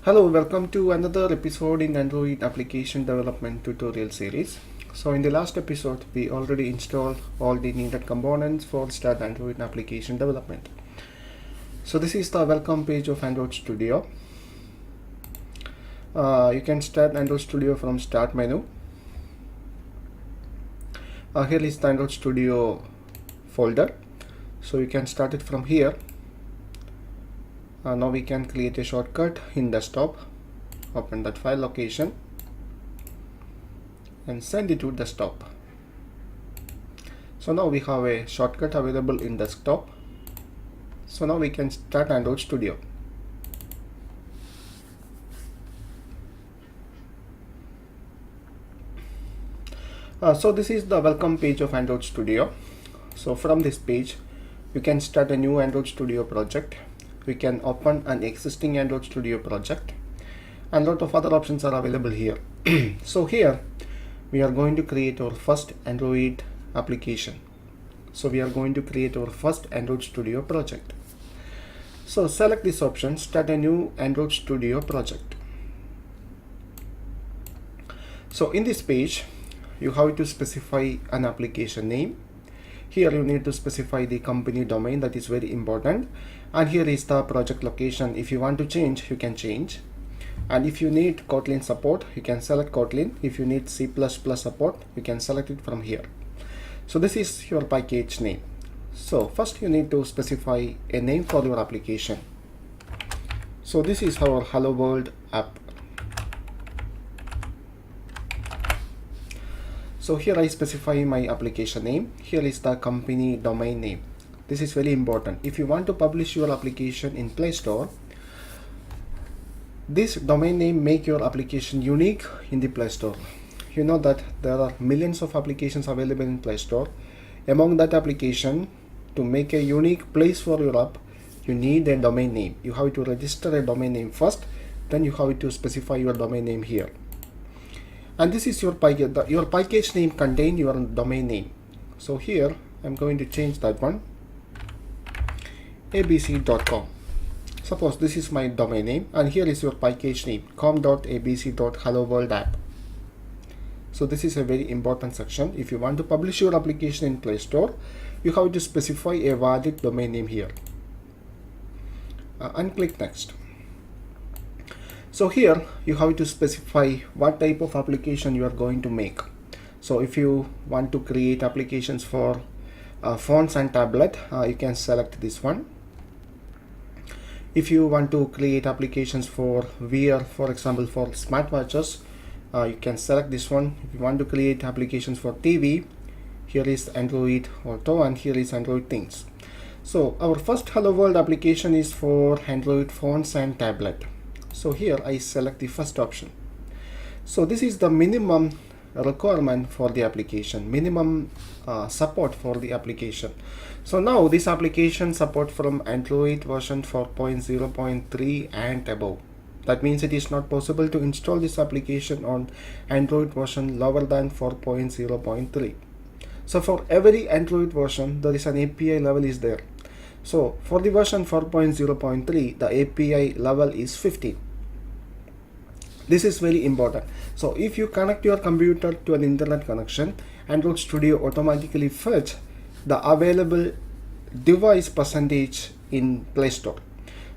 Hello, welcome to another episode in Android application development tutorial series. So in the last episode, we already installed all the needed components for start Android application development. So this is the welcome page of Android Studio. You can start Android Studio from start menu. Here is the Android Studio folder. So you can start it from here. Now we can create a shortcut in desktop. Open that file location and send it to desktop. So now we have a shortcut available in desktop. So now we can start Android Studio. So this is the welcome page of Android Studio. So from this page, you can start a new Android Studio project. We can open an existing Android Studio project, and a lot of other options are available here. So here we are going to create our first Android application. So we are going to create our first Android Studio project. So select this option, start a new Android Studio project. So in this page, you have to specify an application name. Here you need to specify the company domain, that is very important. And here is the project location. If you want to change, you can change. And if you need Kotlin support, you can select Kotlin. If you need C++ support, you can select it from here. So this is your package name. So first you need to specify a name for your application. So this is our Hello World app. So here I specify my application name. Here is the company domain name. This is very important. If you want to publish your application in Play Store, this domain name make your application unique in the Play Store. You know that there are millions of applications available in Play Store. Among that application, to make a unique place for your app, you need a domain name. You have to register a domain name first, then you have to specify your domain name here. And this is your package. Your package name contain your domain name. So here I'm going to change that one, abc.com. Suppose this is my domain name, and here is your package name, com.abc.helloworldapp. So this is a very important section. If you want to publish your application in Play Store, you have to specify a valid domain name here. And click next. So here you have to specify what type of application you are going to make. So if you want to create applications for phones and tablet, you can select this one. If you want to create applications for VR, for example for smartwatches, you can select this one. If you want to create applications for TV, here is Android Auto and here is Android Things. So our first Hello World application is for Android phones and tablet. So here I select the first option. So this is the minimum requirement for the application, minimum support for the application. So now this application support from Android version 4.0.3 and above. That means it is not possible to install this application on Android version lower than 4.0.3. So for every Android version, there is an API level is there. So for the version 4.0.3, the API level is 50. This is very important. So if you connect your computer to an internet connection, Android Studio automatically fetch the available device percentage in Play Store.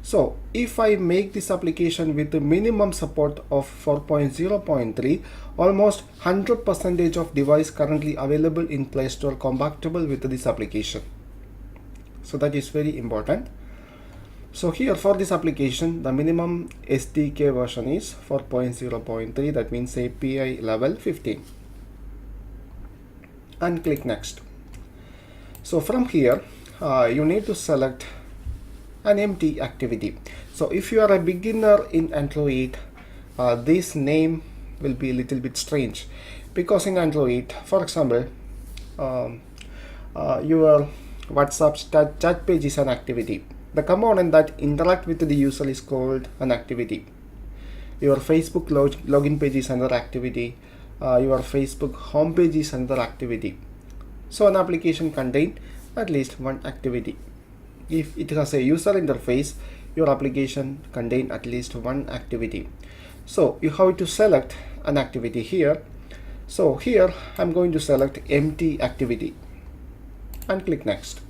So if I make this application with the minimum support of 4.0.3, almost 100% of device currently available in Play Store compatible with this application. So that is very important. So here for this application, the minimum SDK version is 4.0.3, that means API level 15. And click next. So from here, you need to select an empty activity. So if you are a beginner in Android, this name will be a little bit strange, because in Android, for example, your WhatsApp chat page is an activity. The component that interact with the user is called an activity. Your Facebook login page is another activity. Your Facebook homepage is another activity. So an application contains at least one activity. If it has a user interface, your application contain at least one activity. So you have to select an activity here. So here I'm going to select empty activity and click next.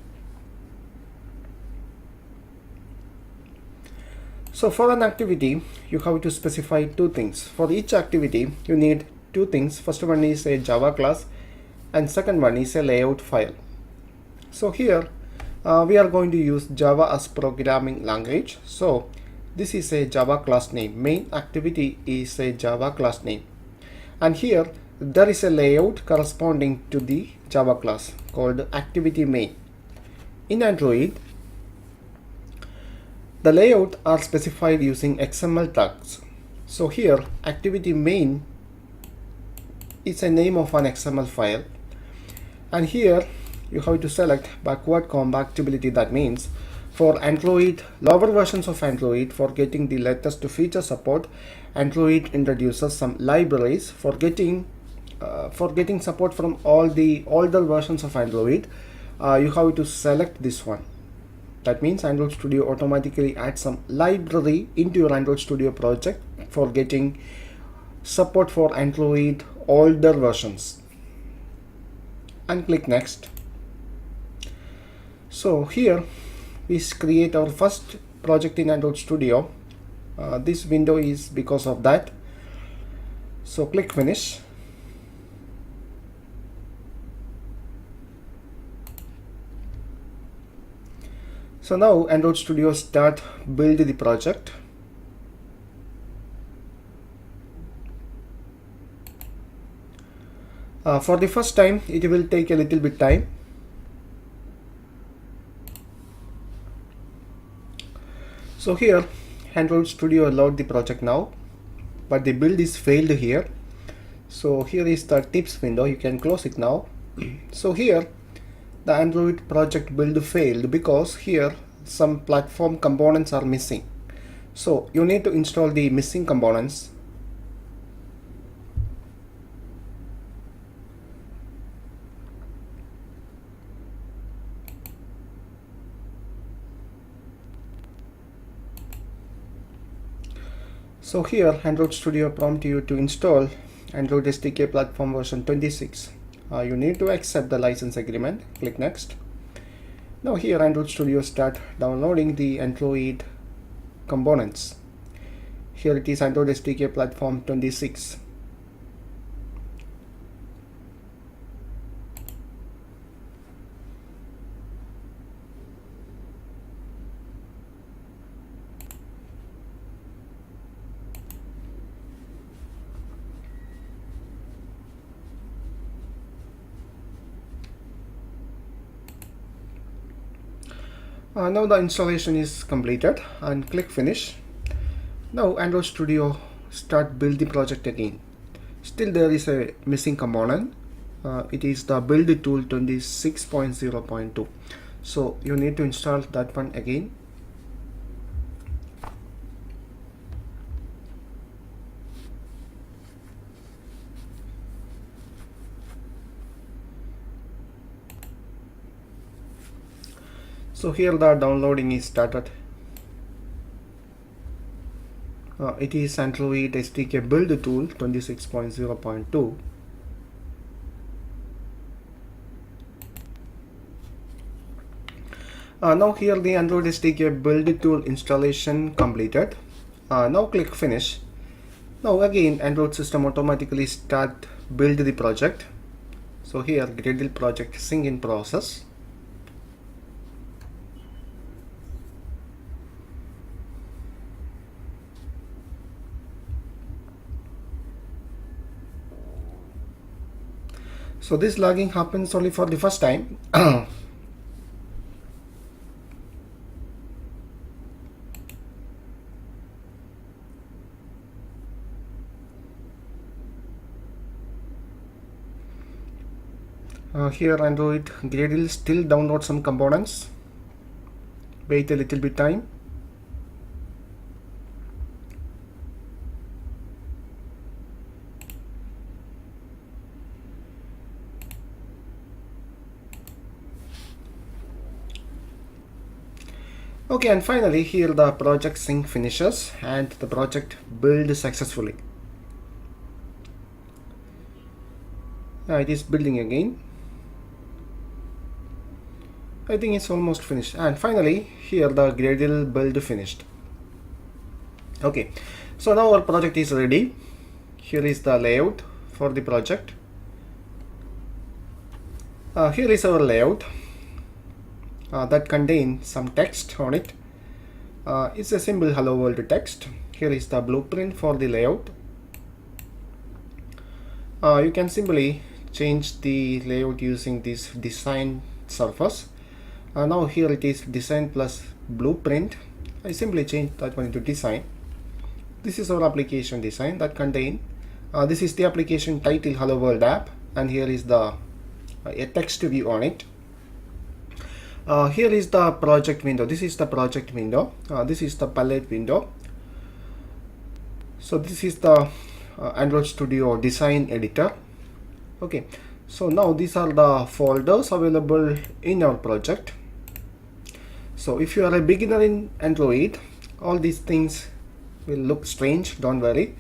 So for an activity, you have to specify two things. For each activity, you need two things. First one is a Java class and second one is a layout file. So here we are going to use Java as programming language. So this is a Java class name. Main activity is a Java class name. And here there is a layout corresponding to the Java class called activity main. In Android, the layout are specified using XML tags. So here activity main is a name of an XML file, and here you have to select backward compatibility. That means for Android, lower versions of Android, for getting the latest feature support, Android introduces some libraries for getting support from all the older versions of Android. You have to select this one. That means Android Studio automatically adds some library into your Android Studio project for getting support for Android older versions, and click next. So here we create our first project in Android Studio. This window is because of that. So click finish. So now Android Studio start build the project. For the first time it will take a little bit time. So here Android Studio load the project now, but the build is failed here. So here is the tips window, you can close it now. So here the Android project build failed because here some platform components are missing. So you need to install the missing components. So here Android Studio prompt you to install Android SDK platform version 26. You need to accept the license agreement. Click next. Now here Android Studio start downloading the Android components. Here it is Android SDK platform 26. Now the installation is completed, and click finish. Now Android Studio start build the project again. Still there is a missing component. It is the build tool 26.0.2. So you need to install that one again. So here the downloading is started. It is Android SDK build tool 26.0.2. Now here the Android SDK build tool installation completed. Now click finish. Now again Android system automatically start build the project. So here Gradle project sync in process. So this logging happens only for the first time. Here Android Gradle still download some components. Wait a little bit time. Okay, and finally here the project sync finishes and the project build successfully. It is building again. I think it's almost finished, and finally here the Gradle build finished. Okay, so now our project is ready. Here is the layout for the project. Here is our layout that contains some text on it. It's a simple hello world text. Here is the blueprint for the layout. You can simply change the layout using this design surface. Now here it is design plus blueprint. I simply change that one into design. This is our application design that contain this is the application title hello world app, and here is the a text view on it. Here is the project window. This is the project window. This is the palette window. So this is the Android Studio design editor. Okay, so now these are the folders available in our project. So if you are a beginner in Android, all these things will look strange. Don't worry,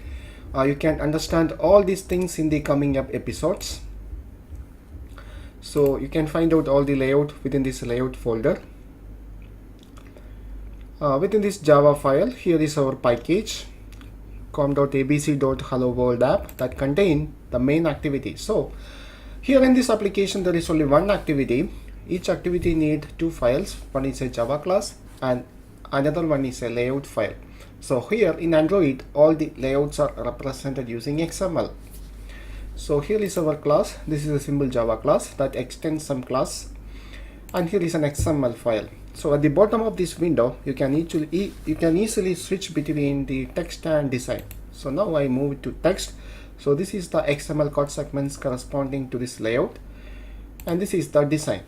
you can understand all these things in the coming up episodes. So you can find out all the layout within this layout folder. Within this Java file, here is our package com.abc.hello-world-app that contain the main activity. So here in this application there is only one activity. Each activity need two files. One is a Java class and another one is a layout file. So here in Android all the layouts are represented using XML. So here is our class. This is a simple Java class that extends some class, and here is an XML file. So at the bottom of this window you can easily switch between the text and design. So now I move to text. So this is the XML code segments corresponding to this layout, and this is the design.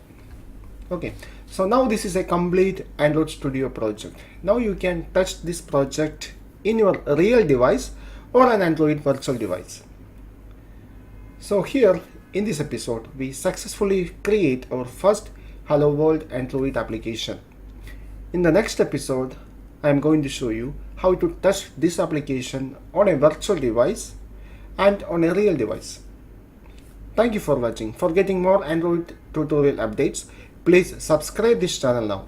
Okay, so now this is a complete Android Studio project. Now you can touch this project in your real device or an Android virtual device. So here in this episode we successfully create our first Hello World Android application. In the next episode I am going to show you how to touch this application on a virtual device and on a real device. Thank you for watching. For getting more Android tutorial updates, please subscribe this channel now.